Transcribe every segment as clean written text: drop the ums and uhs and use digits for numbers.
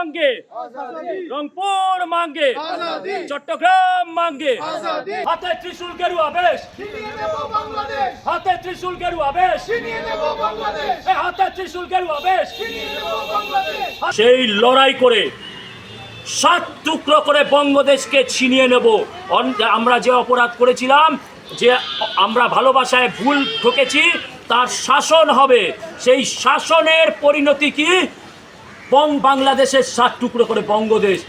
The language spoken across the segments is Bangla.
मांगे रंगपुर मांगे चट्टग्राम मांगे हाथे त्रिशूल गेरुआ बेश हाथे त्रिशूल गेरुआ बेश हाथे त्रिशूल गेरुआ बेश সেই লড়াই করে 7 টুকরো করে বঙ্গদেশকে ছিনিয়ে নেব। আমরা যে অপরাধ করেছিলাম, যে আমরা ভালোবাসায় ভুল ঠকেছি, তার শাসন হবে। সেই শাসনের পরিণতি কি? বাংলাদেশের 7 টুকরো করে বঙ্গদেশ।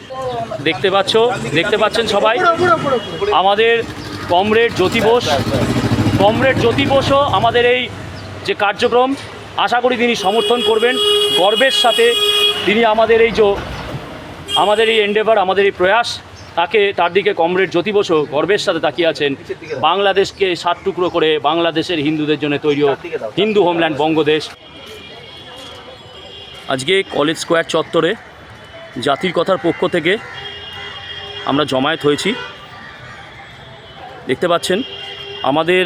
দেখতে পাচ্ছেন সবাই আমাদের কমরেড জ্যোতি বোসও আমাদের এই যে কার্যক্রম, আশা করি তিনি সমর্থন করবেন। গর্বের সাথে তিনি আমাদের এই এন্ডেভার, আমাদের এই প্রয়াস, তার দিকে কমরেড জ্যোতি বসু গর্বের সাথে তাকিয়ে আছেন। বাংলাদেশকে 7 টুকরো করে বাংলাদেশের হিন্দুদের জন্য তৈরি হোক হিন্দু হোমল্যান্ড বঙ্গদেশ। আজকে কলেজ স্কোয়ার চত্বরে জাতির কথার পক্ষ থেকে আমরা জমায়েত হয়েছি। দেখতে পাচ্ছেন আমাদের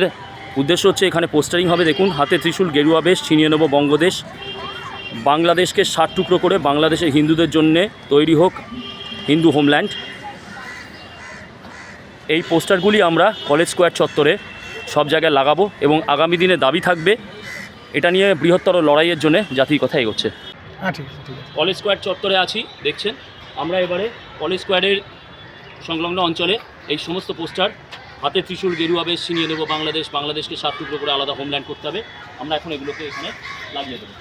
উদ্দেশ্য হচ্ছে এখানে পোস্টারিং হবে। দেখুন, হাতে ত্রিশূল গেরুয়া বেশ, ছিনিয়ে নেব বঙ্গদেশ। বাংলাদেশকে 7 টুকরো করে বাংলাদেশের হিন্দুদের জন্যে তৈরি হোক হিন্দু হোমল্যান্ড। এই পোস্টারগুলি আমরা কলেজ স্কোয়ার চত্বরে সব জায়গায় লাগাবো এবং আগামী দিনে দাবি থাকবে এটা নিয়ে বৃহত্তর লড়াইয়ের জন্য জাতির কথা এগোচ্ছে। কলেজ স্কোয়ার চত্বরে আছি, দেখছেন। আমরা এবারে কলেজ স্কোয়ারের সংলগ্ন অঞ্চলে এই সমস্ত পোস্টার, হাতে ত্রিশূল গেরুয়া বেশ, ছিনিয়ে নেব বাংলাদেশকে 7 টুকরো করে আলাদা হোমল্যান্ড করতে হবে, আমরা এখন এগুলোকে এখানে লাগিয়ে দেবো।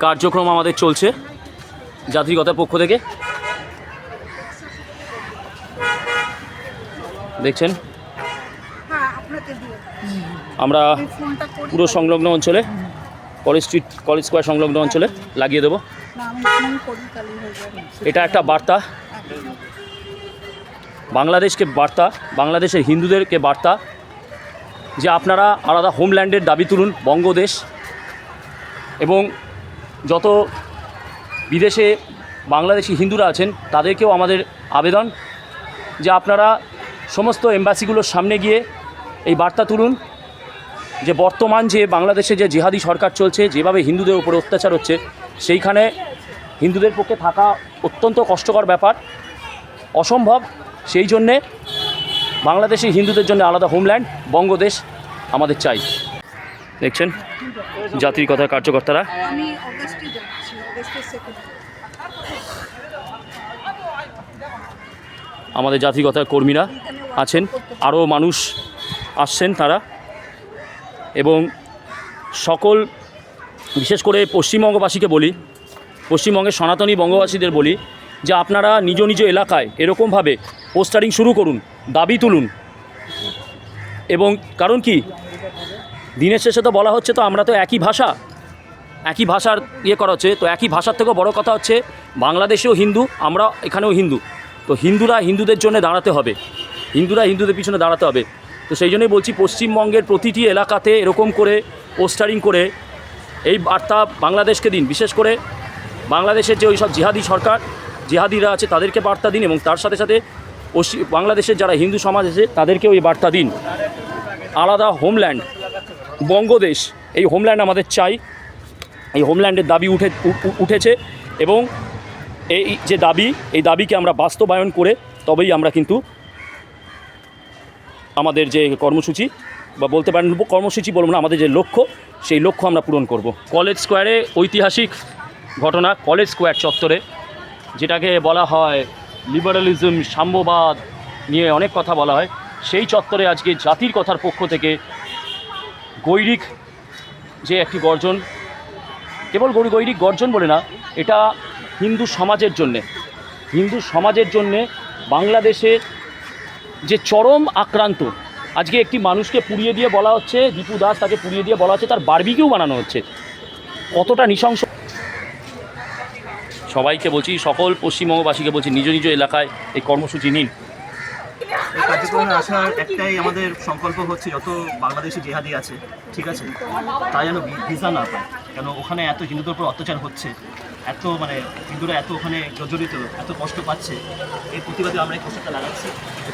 কার্যক্রম আমাদের চলছে জাতিগতার পক্ষ থেকে, দেখছেন। আমরা পুরো সংলগ্ন অঞ্চলে কলেজ স্কোয়ার সংলগ্ন অঞ্চলে লাগিয়ে দেব। এটা একটা বার্তা, বাংলাদেশকে বার্তা, বাংলাদেশের হিন্দুদেরকে বার্তা যে আপনারা আলাদা হোমল্যান্ডের দাবি তুলুন বঙ্গদেশ। এবং যত বিদেশে বাংলাদেশি হিন্দুরা আছেন তাদেরকেও আমাদের আবেদন যে আপনারা সমস্ত এম্বাসিগুলোর সামনে গিয়ে এই বার্তা তুলুন যে বর্তমান যে বাংলাদেশে যে জিহাদি সরকার চলছে, যেভাবে হিন্দুদের উপরে অত্যাচার হচ্ছে, সেইখানে হিন্দুদের পক্ষে থাকা অত্যন্ত কষ্টকর ব্যাপার, অসম্ভব। সেই জন্যে বাংলাদেশি হিন্দুদের জন্য আলাদা হোমল্যান্ড বঙ্গদেশ আমাদের চাই। দেখছেন জাতির কথার কার্যকর্তারা। আমাদের জাতির কথার কর্মীরা আছেন, আরও মানুষ আসছেন তারা, এবং সকল বিশেষ করে পশ্চিমবঙ্গবাসীকে বলি, পশ্চিমবঙ্গের সনাতনী বঙ্গবাসীদের বলি যে আপনারা নিজ নিজ এলাকায় এরকমভাবে পোস্টারিং শুরু করুন, দাবি তুলুন। এবং কারণ কি, দিনের শেষে তো বলা হচ্ছে তো আমরা তো একই ভাষার করা হচ্ছে, তো একই ভাষার থেকেও বড় কথা হচ্ছে বাংলাদেশেও হিন্দু, আমরা এখানেও হিন্দু। তো হিন্দুরা হিন্দুদের জন্য দাঁড়াতে হবে, হিন্দুরা হিন্দুদের পিছনে দাঁড়াতে হবে। তো সেই জন্যই বলছি পশ্চিমবঙ্গের প্রতিটি এলাকাতে এরকম করে পোস্টারিং করে এই বার্তা বাংলাদেশকে দিন। বিশেষ করে বাংলাদেশের যে ওই সব জিহাদিরা আছে তাদেরকে বার্তা দিন, এবং তার সাথে সাথে বাংলাদেশের যারা হিন্দু সমাজ আছে তাদেরকেও এই বার্তা দিন। আলাদা হোমল্যান্ড বঙ্গদেশ, এই হোমল্যান্ড আমাদের চাই। এই হোমল্যান্ডের দাবি উঠেছে এবং এই যে দাবি, এই দাবিকে আমরা বাস্তবায়ন করে তবেই আমরা কিন্তু আমাদের যে কর্মসূচি, বা বলতে পারেন কর্মসূচি বলবো না, আমাদের যে লক্ষ্য, সেই লক্ষ্য আমরা পূরণ করব। কলেজ স্কোয়ারে ঐতিহাসিক ঘটনা, কলেজ স্কোয়ার চত্বরে যেটাকে বলা হয় লিবারালিজম, সাম্যবাদ নিয়ে অনেক কথা বলা হয়, সেই চত্বরে আজকে জাতির কথার পক্ষ থেকে গৈরিক যে একটি গর্জন, কেবল গৈরিক গর্জন বলে না, এটা হিন্দু সমাজের জন্যে বাংলাদেশের যে চরম আক্রান্ত, আজকে একটি মানুষকে পুড়িয়ে দিয়ে বলা হচ্ছে, দীপু দাস, তাকে পুড়িয়ে দিয়ে বলা হচ্ছে তার বারবিকিউ বানানো হচ্ছে, কতটা নৃশংস। সবাইকে বলছি, সকল পশ্চিমবঙ্গবাসীকে বলছি, নিজ নিজ এলাকায় এই কর্মসূচি নিন। এই কার্যক্রমে আসার একটাই আমাদের সংকল্প হচ্ছে, যত বাংলাদেশি জিহাদি আছে, ঠিক আছে, তাই যেন ভিসা না পায়, কেন ওখানে এত হিন্দুদের উপর অত্যাচার হচ্ছে। এত মানে হিন্দুরা এত ওখানে জর্জরিত, এত কষ্ট পাচ্ছে, এই প্রতিবাদে আমরা এই পোস্টারটা লাগাচ্ছি।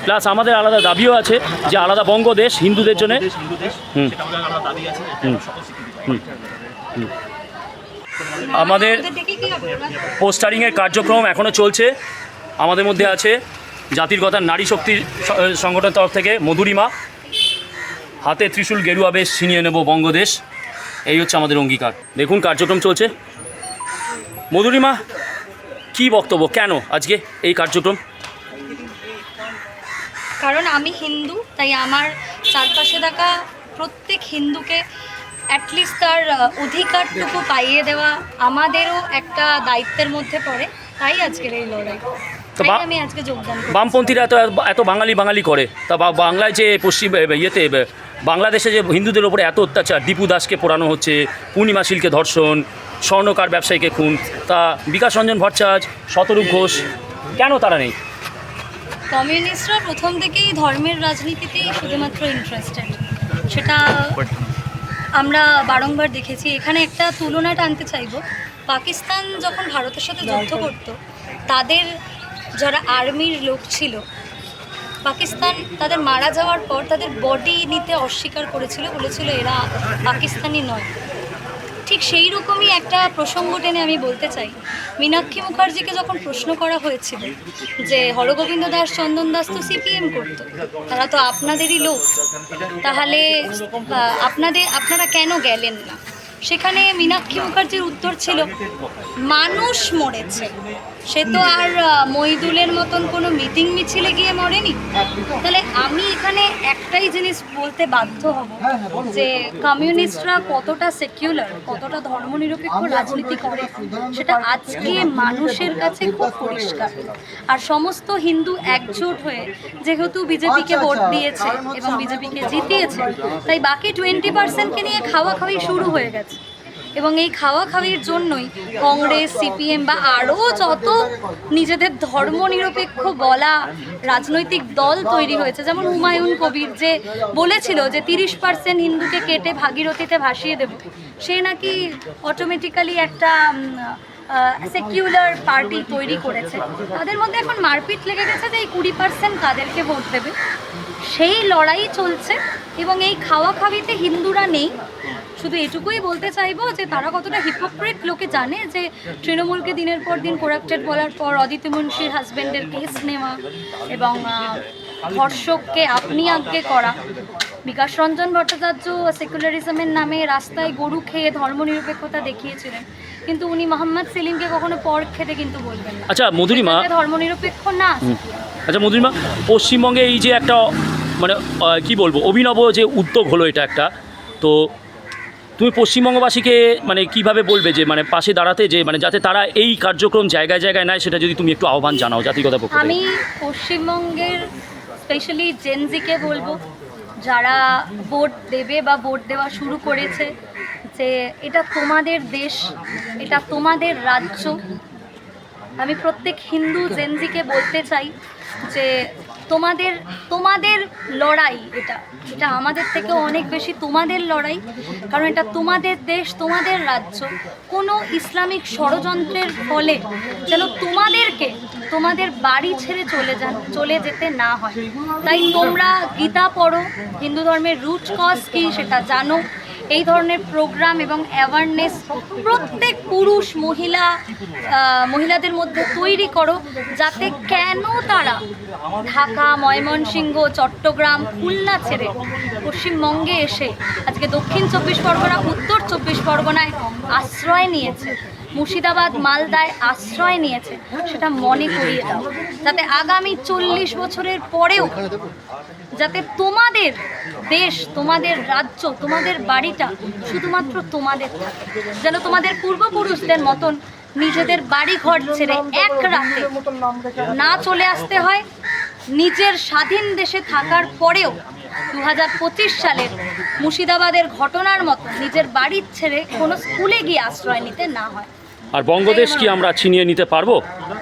প্লাস আমাদের আলাদা দাবিও আছে যে আলাদা বঙ্গদেশ হিন্দুদের জন্য, হিন্দু দেশ, সেটা আমাদের আলাদা দাবি আছে, সকল স্বীকৃতি পায়। আমাদের পোস্টারিংয়ের কার্যক্রম এখনও চলছে। আমাদের মধ্যে আছে জাতির কথা নারী শক্তি সংগঠনের তরফ থেকে মধুরিমা, হাতে ত্রিশূল গেরুয়া বেশ ছিনিয়ে নেব বঙ্গদেশ, এই হচ্ছে আমাদের অঙ্গীকার। দেখুন কার্যক্রম চলছে। মধুরিমা, কি বক্তব্য, কেন আজকে এই কার্যক্রম? কারণ আমি হিন্দু, তাই আমার চারপাশে থাকা প্রত্যেক হিন্দুকে অ্যাটলিস্ট তার অধিকারটুকু পাইয়ে দেওয়া আমাদেরও একটা দায়িত্বের মধ্যে পড়ে, তাই আজকের এই লড়াই। তো তাই আমি আজকে যোগদান করছি। বামপন্থীরা এত এত বাঙালি বাঙালি করে, তা বাংলায় যে পশ্চিম ইয়েতে বাংলাদেশে যে হিন্দুদের ওপরে এত অত্যাচার, দীপু দাসকে পোড়ানো হচ্ছে, পূর্ণিমা শীলকে ধর্ষণ, স্বর্ণকার ব্যবসায়ীকে খুন, তা বিকাশ রঞ্জন ভট্টাচার্য, শতরূপ ঘোষ, কেন তারা নেই? কমিউনিস্টরা প্রথম থেকেই ধর্মের রাজনীতিতেই শুধুমাত্র ইন্টারেস্টেড, সেটা আমরা বারংবার দেখেছি। এখানে একটা তুলনা টানতে চাইব, পাকিস্তান যখন ভারতের সাথে যুদ্ধ করত, তাদের যারা আর্মির লোক ছিল, পাকিস্তান তাদের মারা যাওয়ার পর তাদের বডি নিতে অস্বীকার করেছিল, বলেছিল এরা পাকিস্তানি নয়। ঠিক সেই রকমই একটা প্রসঙ্গ টেনে আমি বলতে চাই, মীনাক্ষী মুখার্জিকে যখন প্রশ্ন করা হয়েছিল যে হরগোবিন্দ দাস, চন্দন দাস তো সিপিএম করতো, তারা তো আপনাদেরই লোক, তাহলে আপনারা কেন গেলেন না? সেখানে মীনাক্ষী মুখার্জির উত্তর ছিল, মানুষ মরেছে, সে তো আর মইদুলের মতন কোনো মিটিং মিছিলে গিয়ে মরেনি। তাহলে আমি এখানে একটাই জিনিস বলতে বাধ্য হব যে কমিউনিস্টরা কতটা সেকুলার, কতটা ধর্মনিরপেক্ষ রাজনীতি করে, সেটা আজকে মানুষের কাছে খুব পরিষ্কার। আর সমস্ত হিন্দু একজোট হয়ে যেহেতু বিজেপিকে ভোট দিয়েছে এবং বিজেপিকে জিতিয়েছে, তাই বাকি 20%কে নিয়ে খাওয়াখাওয়ি শুরু হয়ে গেছে। এবং এই খাওয়াখাওয়ির জন্যই কংগ্রেস, সিপিএম বা আরও যত নিজেদের ধর্মনিরপেক্ষ বলা রাজনৈতিক দল তৈরি হয়েছে, যেমন হুমায়ুন কবির যে বলেছিল যে 30% হিন্দুকে কেটে ভাগীরথীতে ভাসিয়ে দেব, সে নাকি অটোমেটিক্যালি একটা সেকুলার পার্টি তৈরি করেছে। তাদের মধ্যে এখন মারপিট লেগে গেছে যে এই 20% তাদেরকে ভোট দেবে, সেই লড়াই চলছে। এবং এই খাওয়াখাওয়িতে হিন্দুরা নেই। শুধু এটুকুই বলতে চাইবো যে তারা কতটা হিপোক্রেট লোকে জানে, যে তৃণমূলকে দিনের পর দিন করাপ্টেড বলার পর অদিতি মুন্সির হাজব্যান্ডের কেস নেওয়া এবং ধর্ষককে আপনি আজ্ঞে করা, বিকাশ রঞ্জন ভট্টাচার্য সেকুলারিজমের নামে রাস্তায় গরু খেয়ে ধর্মনিরপেক্ষতা দেখিয়েছিলেন, কিন্তু উনি মোহাম্মদ সেলিমকে কখনো পর খেতে কিন্তু বলবেন না। আচ্ছা মধুরিমা, ধর্মনিরপেক্ষ না। আচ্ছা মধুরিমা, পশ্চিমবঙ্গে এই যে একটা মানে কি বলবো অভিনব যে উদ্যোগ হলো, এটা একটা, তো তুমি পশ্চিমবঙ্গবাসীকে মানে কিভাবে বলবে যে মানে পাশে দাঁড়াতে, যে মানে যাতে তারা এই কার্যক্রম জায়গায় জায়গায় নেয়, সেটা যদি তুমি একটু আহ্বান জানাও জাতিগতার পক্ষ থেকে। আমি পশ্চিমবঙ্গের স্পেশালি জেনজিকে বলবো, যারা ভোট দেবে বা ভোট দেওয়া শুরু করেছে, যে এটা তোমাদের দেশ, এটা তোমাদের রাজ্য। আমি প্রত্যেক হিন্দু জেনজিকে বলতে চাই যে তোমাদের লড়াই, এটা আমাদের থেকেও অনেক বেশি তোমাদের লড়াই, কারণ এটা তোমাদের দেশ, তোমাদের রাজ্য। কোনো ইসলামিক ষড়যন্ত্রের ফলে যেন তোমাদেরকে তোমাদের বাড়ি ছেড়ে চলে যেতে না হয়। তাই তোমরা গীতা পড়ো, হিন্দু ধর্মের রুট কজ কী সেটা জানো, এই ধরনের প্রোগ্রাম এবং অ্যাওয়ারনেস প্রত্যেক পুরুষ মহিলাদের মধ্যে তৈরি করো, যাতে কেন তারা ঢাকা, ময়মনসিংহ, চট্টগ্রাম, খুলনা ছেড়ে পশ্চিমবঙ্গে এসে আজকে দক্ষিণ 24 পরগনা, উত্তর 24 পরগনায় আশ্রয় নিয়েছে, মুর্শিদাবাদ, মালদায় আশ্রয় নিয়েছে, সেটা মনে করিয়ে দাও, যাতে আগামী 40 বছরের পরেও যাতে তোমাদের দেশ, তোমাদের রাজ্য, তোমাদের বাড়িটা শুধুমাত্র তোমাদের থাকে, যেন তোমাদের পূর্বপুরুষদের মতন নিজেদের বাড়ি ঘর ছেড়ে এক রাতে না চলে আসতে হয়। নিজের স্বাধীন দেশে থাকার পরেও 2025 সালের মুর্শিদাবাদের ঘটনার মতো নিজের বাড়ির ছেড়ে কোনো স্কুলে গিয়ে আশ্রয় নিতে না হয়। আর বঙ্গদেশ কি আমরা ছিনিয়ে নিতে পারবো?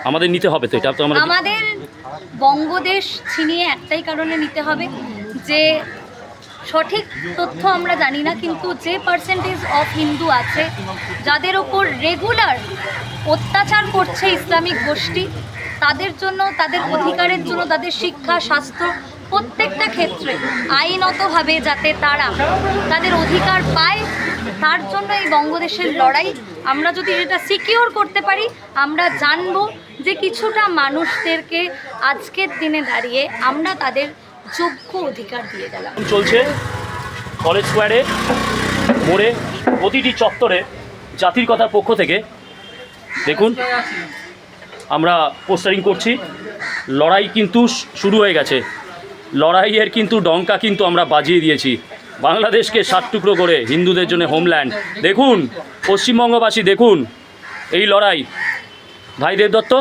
আমাদের নিতে হবে তো, এটা তো আমাদের বঙ্গদেশ ছিনিয়ে একটাই কারণে নিতে হবে, যে সঠিক তথ্য আমরা জানি না, কিন্তু যে পার্সেন্টেজ অফ হিন্দু আছে যাদের ওপর রেগুলার অত্যাচার করছে ইসলামিক গোষ্ঠী, তাদের জন্য, তাদের অধিকারের জন্য, তাদের শিক্ষা, স্বাস্থ্য প্রত্যেকটা ক্ষেত্রে আইনতভাবে যাতে তারা তাদের অধিকার পায়, তার জন্য এই বঙ্গদেশের লড়াই। আমরা যদি এটা সিকিওর করতে পারি, আমরা জানবো যে কিছুটা মানুষদেরকে আজকের দিনে দাঁড়িয়ে আমরা তাদের যোগ্য অধিকার দিয়ে গেলাম। চলছে কলেজ স্কোয়ারে, মোড়ে, প্রতিটি চত্বরে জাতির কথার পক্ষ থেকে দেখুন আমরা পোস্টারিং করছি। লড়াই কিন্তু শুরু হয়ে গেছে, লড়াইয়ের কিন্তু ডঙ্কা কিন্তু আমরা বাজিয়ে দিয়েছি। বাংলাদেশকে 7 টুকরো করে হিন্দুদের জন্য হোমল্যান্ড। দেখুন পশ্চিমবঙ্গবাসী, দেখুন এই লড়াই। ভাই দেবদত্ত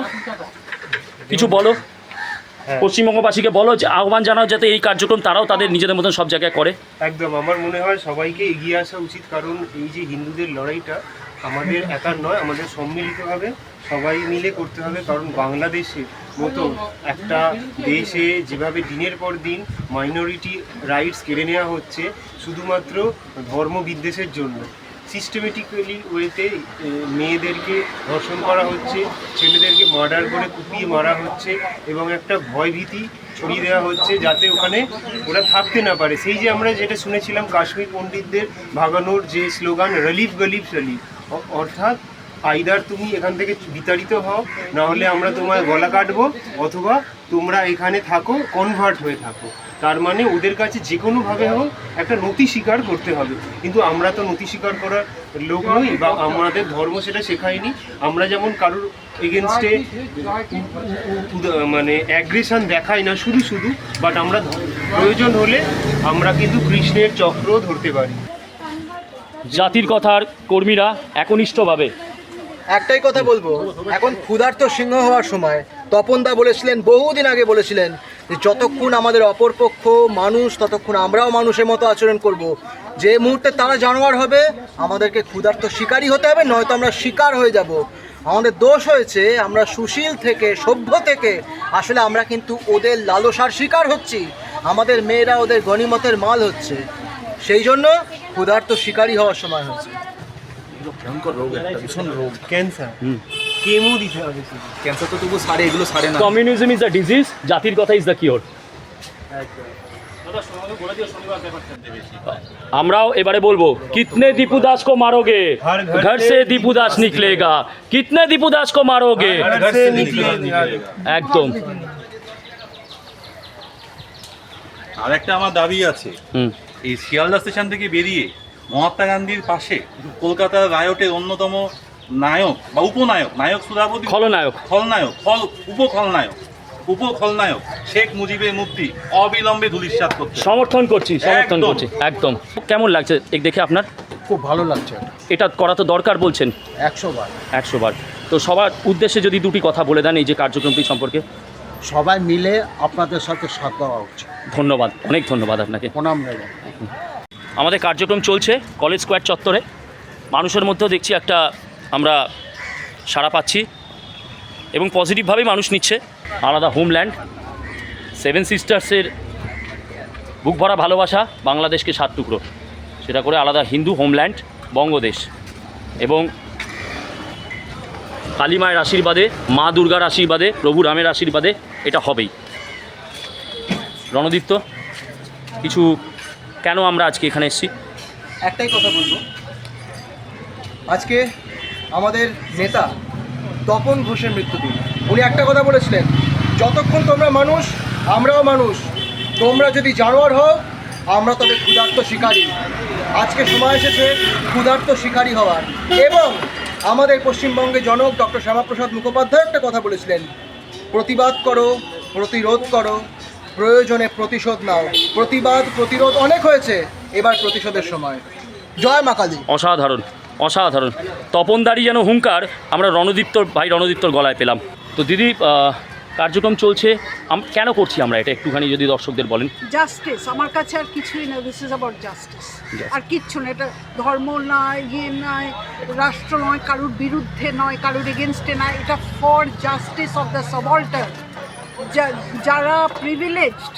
কিছু বলো, পশ্চিমবঙ্গবাসীকে বলো, যে আহ্বান জানাও যাতে এই কার্যক্রম তারাও তাদের নিজেদের মতন সব জায়গায় করে। একদম, আমার মনে হয় সবাইকে এগিয়ে আসা উচিত, কারণ এই যে হিন্দুদের লড়াইটা আমাদের একার নয়, আমাদের সম্মিলিতভাবে সবাই মিলে করতে হবে। কারণ বাংলাদেশের মতো একটা দেশে যেভাবে দিনের পর দিন মাইনরিটি রাইটস কেড়ে নেওয়া হচ্ছে শুধুমাত্র ধর্ম বিদ্বেষের জন্য, সিস্টেমেটিক্যালি ওয়েতে মেয়েদেরকে ধর্ষণ করা হচ্ছে, ছেলেদেরকে মার্ডার করে কুপিয়ে মারা হচ্ছে এবং একটা ভয়ভীতি ছড়িয়ে দেওয়া হচ্ছে যাতে ওখানে ওরা থাকতে না পারে। সেই যে আমরা যেটা শুনেছিলাম কাশ্মীর পণ্ডিতদের ভাগানোর যে স্লোগান রিলিফ গলিফ রিলিফ, অর্থাৎ আইদার তুমি এখান থেকে বিতাড়িত হও, না হলে আমরা তোমায় গলা কাটবো, অথবা তোমরা এখানে থাকো, কনভার্ট হয়ে থাকো। তার মানে ওদের কাছে যে কোনোভাবে হোক একটা নথি স্বীকার করতে হবে। কিন্তু আমরা তো নথি স্বীকার করার লোক নই, বা আমাদের ধর্ম সেটা শেখায়নি। আমরা যেমন কারোর এগেনস্টে মানে অ্যাগ্রেশন দেখাই না শুধু শুধু, বাট আমরা প্রয়োজন হলে আমরা কিন্তু কৃষ্ণের চক্র ধরতে পারি। জাতির কথার কর্মীরা একনিষ্ঠভাবে একটাই কথা বলবো, এখন ক্ষুধার্ত সিংহ হওয়ার সময়। তপনদা বলেছিলেন, বহুদিন আগে বলেছিলেন, যে যতক্ষণ আমাদের অপরপক্ষ মানুষ ততক্ষণ আমরাও মানুষের মতো আচরণ করব। যে মুহূর্তে তারা জানোয়ার হবে আমাদেরকে ক্ষুধার্ত শিকারই হতে হবে, নয়তো আমরা শিকার হয়ে যাব। আমাদের দোষ হয়েছে, আমরা সুশীল থেকে, সভ্য থেকে আসলে আমরা কিন্তু ওদের লালসার শিকার হচ্ছি। আমাদের মেয়েরা ওদের গনিমতের মাল হচ্ছে, সেই জন্য ক্ষুধার্ত শিকারই হওয়ার সময় হয়েছে। ভয়ঙ্কর রোগ, একটা ভীষণ রোগ ক্যান্সার, কেমো দিতে হবে। ক্যান্সার তো তবু সারে, এগুলো সারে না। কমিউনিজম ইজ দ্য ডিজিজ, জাতির কথা ইজ দ্য কিওর। আমরাও এবারে বলবো, কিতনে দীপু দাস কো মারোগে, ঘর সে দীপু দাস নিকলেগা, কিতনে দীপু দাস কো মারোগে। একদম। আর একটা আমার দাবি আছে, এই শিয়ালদা স্টেশন থেকে বেরিয়ে মহাত্মা গান্ধীর পাশে কলকাতার রায়টের অন্যতম নায়ক বা উপনায়ক, নায়ক সুধাবতী, খলনায়ক, উপখলনায়ক শেখ মুজিবের মূর্তি অবিলম্বে ধূলিসাৎ করতে সমর্থন করছি। একদম। কেমন লাগছে দেখে আপনার? খুব ভালো লাগছে, এটা করা তো দরকার বলছেন 100 বার। তো সবার উদ্দেশ্যে যদি দুটি কথা বলে দেন এই যে কার্যক্রমটি সম্পর্কে। সবাই মিলে আপনাদের সাথে সাথ দেওয়া উচিত। ধন্যবাদ, অনেক ধন্যবাদ আপনাকে। প্রণাম নেবেন। আমাদের কার্যক্রম চলছে কলেজ স্কোয়ার চত্বরে। মানুষের মধ্যেও দেখছি একটা আমরা সাড়া পাচ্ছি এবং পজিটিভভাবেই মানুষ নিচ্ছে। আলাদা হোমল্যান্ড, 7 সিস্টার্সের বুক ভরা ভালোবাসা, বাংলাদেশকে 7 টুকরো, সেটা করে আলাদা হিন্দু হোমল্যান্ড বঙ্গদেশ। এবং কালী মায়ের আশীর্বাদে, মা দুর্গার আশীর্বাদে, প্রভু রামের আশীর্বাদে এটা হবেই। রণদীপ্ত, কিছু কেন আমরা আজকে এখানে এসেছি? একটাই কথা বলবো, আজকে আমাদের নেতা তপন ঘোষের মৃত্যুদিন। উনি একটা কথা বলেছিলেন, যতক্ষণ তোমরা মানুষ আমরাও মানুষ, তোমরা যদি জানোয়ার হও আমরা তবে ক্ষুধার্ত শিকারী। আজকে সময় এসেছে ক্ষুধার্ত শিকারী হওয়ার। এবং আমাদের পশ্চিমবঙ্গে জনক ডক্টর শ্যামাপ্রসাদ মুখোপাধ্যায় একটা কথা বলেছিলেন, প্রতিবাদ করো, প্রতিরোধ করো, প্রয়োজনে প্রতিশোধ নাও। প্রতিবাদ প্রতিরোধ অনেক হয়েছে, এবার প্রতিশোধের সময়। জয় মা কালী। অসাধারণ। তপনদারি যেন হুঙ্কার আমরা রণদীপ্তর গলায় পেলাম। তো দিদি, কার্যক্রম চলছে, কেন করছি আমরা এটা একটুখানি যদি দর্শকদের বলেন। জাস্টিস আমার কাছে আর কিছুই না, দিস ইজ অ্যাবাউট জাস্টিস, আর কিচ্ছু না। এটা ধর্ম নয়, নয়, রাষ্ট্র নয়, কারোর বিরুদ্ধে নয়, কারোর এগেনস্টে নয়, এটা ফর জাস্টিস অফ দ্য সবঅল্টার। যারা প্রিভিলেজড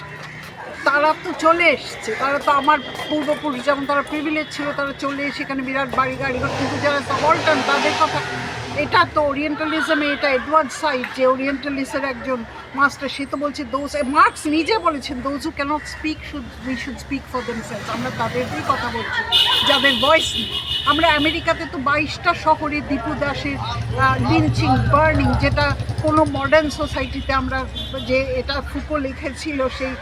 তারা তো চলে এসছে, তারা তো আমার পূর্বপুরুষ যেমন তারা প্রিভিলেজ ছিল, তারা চলে এসে এখানে বিরাট বাড়ি গাড়ি, কিন্তু যারা সবঅল্টার তাদের কথা এটা তো ওরিয়েন্টালিজমে, এটা এডওয়ার্ড সাইড যে ওরিয়েন্টালিস্টের একজন মাস্টার, সে তো বলছে দোজ, মার্কস নিজে বলেছেন those who cannot speak we should speak for themselves. আমরা তাদেরকেই কথা বলছি যাদের ভয়েস নেই। আমরা আমেরিকাতে তো 22টা শহরে দীপু দাসের লিঞ্চিং, বার্নিং, যেটা কোনো মডার্ন সোসাইটিতে আমরা, যে এটা ফুকো লিখেছিল সেই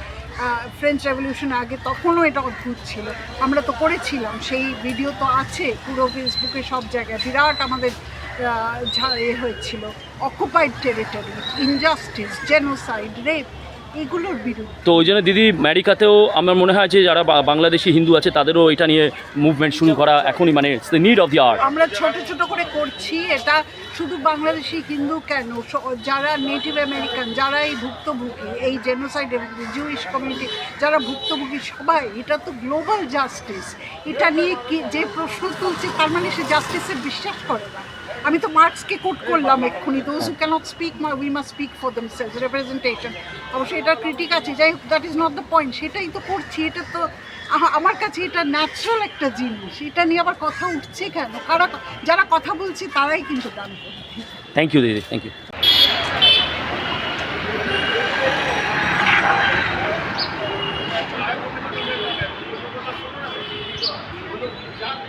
ফ্রেঞ্চ রেভলিউশনের আগে, তখনও এটা অদ্ভুত ছিল। আমরা তো করেছিলাম, সেই ভিডিও তো আছে পুরো ফেসবুকে, সব জায়গায়। বিরাট আমাদের হয়েছিল occupied territory, injustice, genocide, rape, এগুলোর বিরুদ্ধে। তো ওই জন্য দিদি আমেরিকাতেও আমার মনে হয় যে যারা বাংলাদেশি হিন্দু আছে তাদেরও এটা নিয়ে মুভমেন্ট শুরু করা এখনই, মানে it's the need of the hour. আমরা ছোট ছোট করে করছি এটা। শুধু বাংলাদেশি হিন্দু কেন, যারা নেটিভ আমেরিকান, যারা এই ভুক্তভোগী, এই জেনোসাইডের জুইশ কমিউনিটি যারা ভুক্তভোগী, সবাই, এটা তো গ্লোবাল জাস্টিস। এটা নিয়ে কি যে প্রশ্ন তুলছে, তার মানে সে জাস্টিসে বিশ্বাস করে না। আমি তো মার্কসকে কোট করলাম এক্ষুনি, those who cannot speak we must speak for themselves, representation. অবশ্যই এটার ক্রিটিক আছে, যাই হোক, that is not the point. সেটাই তো করছি। এটা তো আমার কাছে এটা ন্যাচারাল একটা জিনিস। এটা নিয়ে আবার কথা উঠছে কেন? যারা কথা বলছে তারাই কিন্তু দান করে। থ্যাংক ইউ দিদি, থ্যাংক ইউ।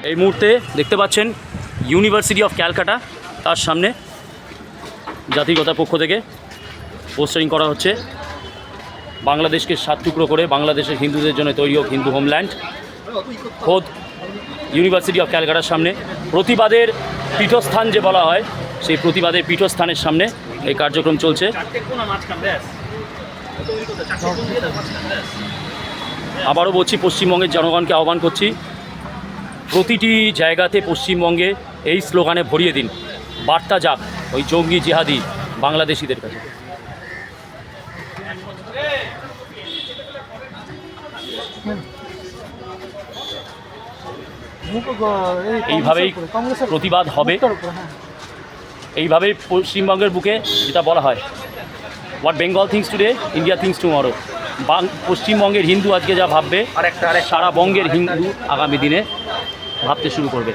এই মুহূর্তে দেখতে পাচ্ছেন ইউনিভার্সিটি অফ ক্যালকাটা, তার সামনে জাতিগতার পক্ষ থেকে পোস্টারিং করা হচ্ছে। বাংলাদেশকে 7 টুকরো করে বাংলাদেশের হিন্দুদের জন্য তৈরি হোক হিন্দু হোমল্যান্ড। খোদ ইউনিভার্সিটি অফ ক্যালকাটার সামনে প্রতিবাদের পীঠস্থান যে বলা হয়, সেই প্রতিবাদের পীঠস্থানের সামনে এই কার্যক্রম চলছে। আবারও বলছি, পশ্চিমবঙ্গের জনগণকে আহ্বান করছি, প্রতিটি জায়গাতে পশ্চিমবঙ্গে এই স্লোগানে ভরিয়ে দিন, বার্তা যাক ওই জঙ্গি জিহাদি বাংলাদেশিদের কাছে। এইভাবেই প্রতিবাদ হবে, এইভাবেই পশ্চিমবঙ্গের বুকে যেটা বলা হয়, what Bengal things today India things tomorrow. পশ্চিমবঙ্গের হিন্দু আজকে যা ভাববে, সারা বঙ্গের হিন্দু আগামী দিনে ভাবতে শুরু করবে।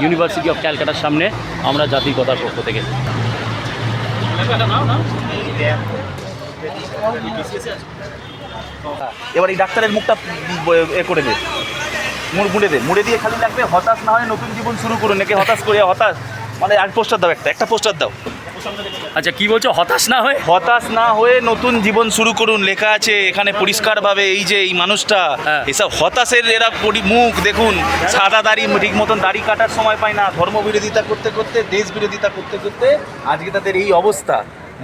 ইউনিভার্সিটি অফ ক্যালকাটার সামনে আমরা জাতিগতার পক্ষ থেকে। এবার এই ডাক্তারের মুখটা করে দে, মুড়ে দিয়ে খালি লাগবে হতাশ না হয় নতুন জীবন শুরু করুন। নাকি হতাশ করে হতাশ মানে আর পোস্টার দাও, একটা পোস্টার দাও। আচ্ছা, কি বলছো? হতাশ না হয়ে নতুন জীবন শুরু করুন লেখা আছে এখানে পরিষ্কারভাবে। এই যে এই মানুষটা, এসব হতাশের এরা মুখ দেখুন, সাদা দাড়ি, ঠিক মতন দাড়ি কাটার সময় পায় না, ধর্ম বিরোধিতা করতে করতে, দেশ বিরোধিতা করতে করতে আজকে তাদের এই অবস্থা।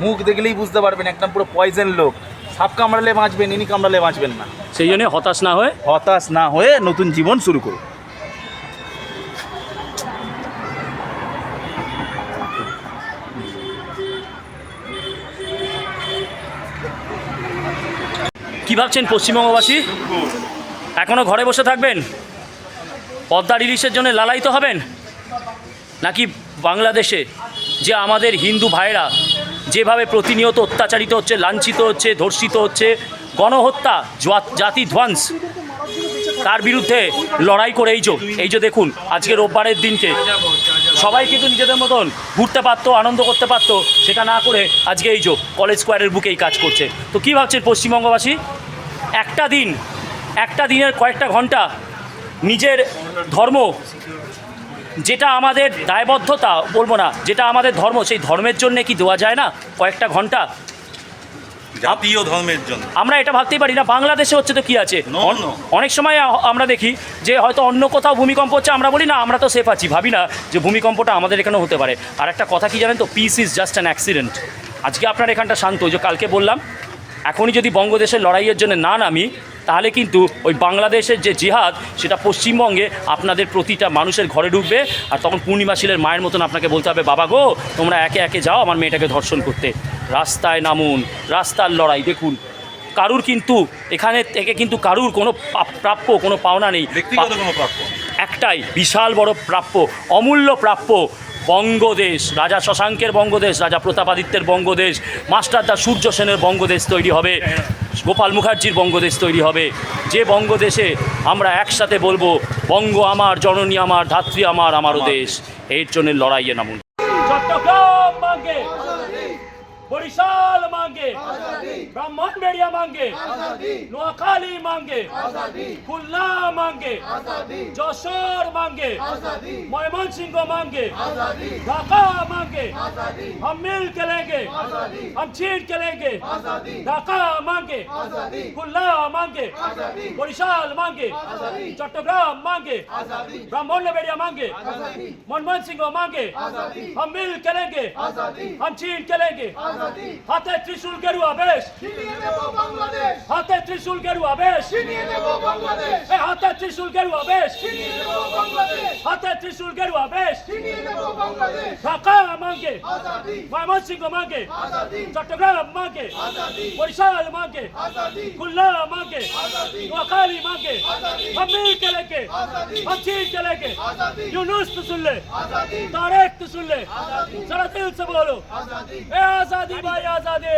মুখ দেখলেই বুঝতে পারবেন একদম পুরো পয়জন লোক। সাপ কামড়ালে বাঁচবেন, ইনি কামড়ালে বাঁচবেন না। সেই জন্য হতাশ না হয়ে নতুন জীবন শুরু করুন। কী ভাবছেন পশ্চিমবঙ্গবাসী? এখনও ঘরে বসে থাকবেন? পদ্মা রিলিজের জন্য লালায়িত হবেন? নাকি বাংলাদেশে যে আমাদের হিন্দু ভাইরা যেভাবে প্রতিনিয়ত অত্যাচারিত হচ্ছে, লাঞ্ছিত হচ্ছে, ধর্ষিত হচ্ছে, গণহত্যা, জাতি ধ্বংস, তার বিরুদ্ধে লড়াই করে এই যে দেখুন, আজকে রোববারের দিনকে সবাই কিন্তু নিজেদের মতন ঘুরতে পারতো, আনন্দ করতে পারতো, সেটা না করে আজকে কলেজ স্কোয়ারের বুকে এই কাজ করছে। তো কী ভাবছেন পশ্চিমবঙ্গবাসী? একটা দিনের কয়েকটা ঘন্টা নিজের ধর্ম, যেটা আমাদের দায়বদ্ধতা বলবো না, যেটা আমাদের ধর্ম, সেই ধর্মের জন্য কি দেওয়া যায় না কয়েকটা ঘন্টা? জাতীয় ধর্মের জন্য আমরা এটা ভাবতেই পারি না। বাংলাদেশে হচ্ছে তো কি আছে? অনেক সময় আমরা দেখি যে হয়তো অন্য কোথাও ভূমিকম্প হচ্ছে, আমরা বলি না আমরা তো সেফ আছি, ভাবি না যে ভূমিকম্পটা আমাদের এখানেও হতে পারে। আর একটা কথা কি জানেন তো, piece is just an accident. আজকে আপনার এখানটা শান্ত, যে কালকে বললাম, এখনই যদি বঙ্গদেশের লড়াইয়ের জন্য না নামি, তাহলে কিন্তু ওই বাংলাদেশের যে জিহাদ, সেটা পশ্চিমবঙ্গে আপনাদের প্রতিটা মানুষের ঘরে ঢুকবে। আর তখন পূর্ণিমাশীলের মায়ের মতন আপনাকে বলতে হবে, বাবা গো, তোমরা একে একে যাও আমার মেয়েটাকে ধর্ষণ করতে। রাস্তায় নামুন, রাস্তার লড়াই দেখুন। কারুর কিন্তু এখানে থেকে কিন্তু কারুর কোনো প্রাপ্য, কোনো পাওনা নেই, ব্যক্তিগত কোনো প্রাপ্য। একটাই বিশাল বড় প্রাপ্য, অমূল্য প্রাপ্য, বঙ্গদেশ, রাজা শশাঙ্কের বঙ্গদেশ, রাজা প্রতাপাদিত্যের বঙ্গদেশ, মাস্টারদা সূর্য সেনের বঙ্গদেশ তৈরি হবে, গোপাল মুখার্জির বঙ্গদেশ তৈরি হবে। যে বঙ্গদেশে আমরা একসাথে বলবো, বঙ্গ আমার, জননী আমার, ধাত্রী আমার, আমারও দেশ। এর জন্য লড়াইয়ে নামুন। চট্টগ্রাম মাঙ্গে, বরিশাল মাঙ্গে, ব্রাহ্মণবাড়িয়া মাঙ্গে, নোয়াখালী মাঙ্গে, খুলনা মাঙ্গে, যশোর মাঙ্গে, ময়মনসিংহ मांगे, ढाका मांगे, हम मिल के लेंगे, हम छीन के लेंगे, ढाका मांगे, खुल्ला मांगे, बरिशाल मांगे, चट्टग्राम मांगे, ब्राह्मणबाड़िया मांगे, मयमनसिंह मांगे, हम मिल के लेंगे, हम छीन के लेंगे, हाथे त्रिशूल गेरुआ बेश, हाथे त्रिशूल गेरुआ बेश, हाथे त्रिशूल गेरुआ बेश, हाथे त्रिशूल गेरुआ बेश, ढाका मांगे, मयमनसिंह मांगे, चट्टग्राम मांगे, बरिशाल मांगे, खुल्ला मांगे, নোয়াখালী मांगे, हम मिल के लेंगे, हम छीन के लेंगे, यूनुस तो सुन ले, तारेक तो सुन ले, जरा दिल से बोलो, ए आजादी भाई आजादी।